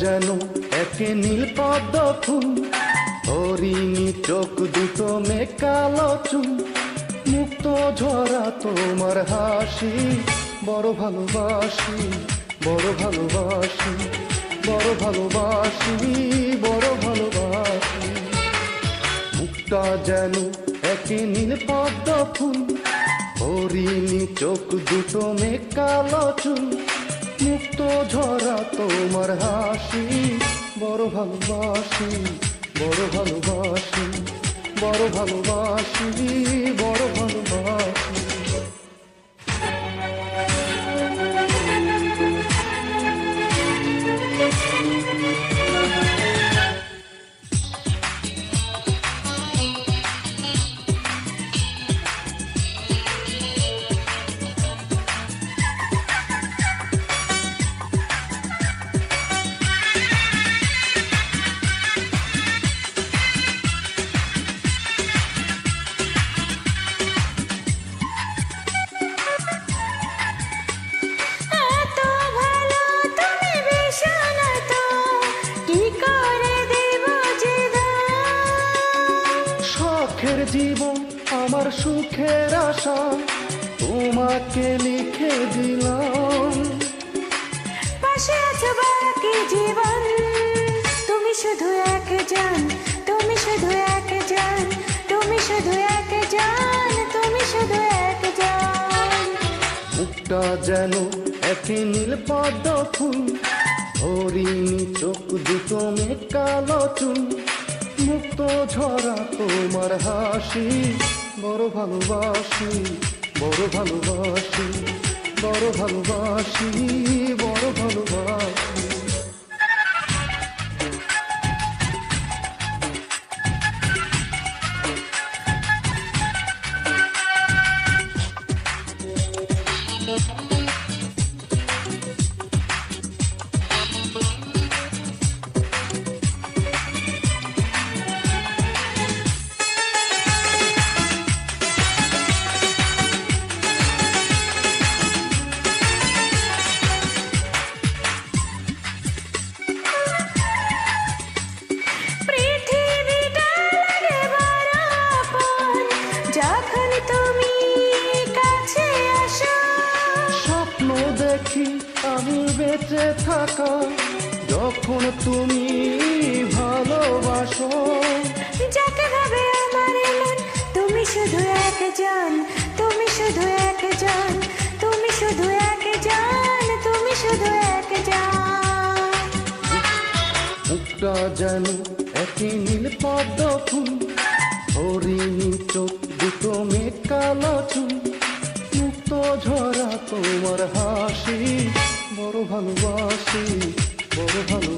যেন একে নীল পদ্ম ফুল, হরিণী চোখ দুটো মেকালো চুল, মুক্ত ঝরা তোমার হাসি, বড় ভালোবাসি, বড় ভালোবাসি, বড় ভালোবাসি, বড় ভালোবাসি। মুখটা যেন একে নীল পদ্ম ফুল, হরিণী চোখ দুটো মেকালো চুল, মুক্ত ঝরা তোমার হাসি, বড় ভালোবাসি, বড় ভালোবাসি, বড় ভালোবাসি, বড় ভালোবাসি। শখের জীবন আমার সুখের আশা, তোমাকে লিখে দিলাম। পাশে আছো বাকি জীবন, তুমি শুধু একজন, তুমি শুধু একজন, তুমি শুধু একজন, তুমি শুধু একজন। মুখটা যেন একে নীল পদ্ম ফুল, হরিণী চোখ দুটো মেকালো চুল, মুক্ত ঝরা তোমার হাসি, বড় ভালোবাসি, বড় ভালোবাসি, বড় ভালোবাসি, বড় ভালোবাসি। যখন তুমি কাছে আসো, স্বপ্ন দেখি আমি বেঁচে থাকা, যখন তুমি ভালোবাসো। যাকে ভাবে আমার মন, তুমি শুধু একজন, তুমি শুধু একজন, তুমি শুধু একজন, তুমি শুধু একজন। মুখটা যেন একে নীল পদ্ম ফুল, হরিণী চোখ দুটো মেকালো চুল, মুক্ত ঝরা তোমার হাসি, বড় ভালোবাসি, বড় ভালো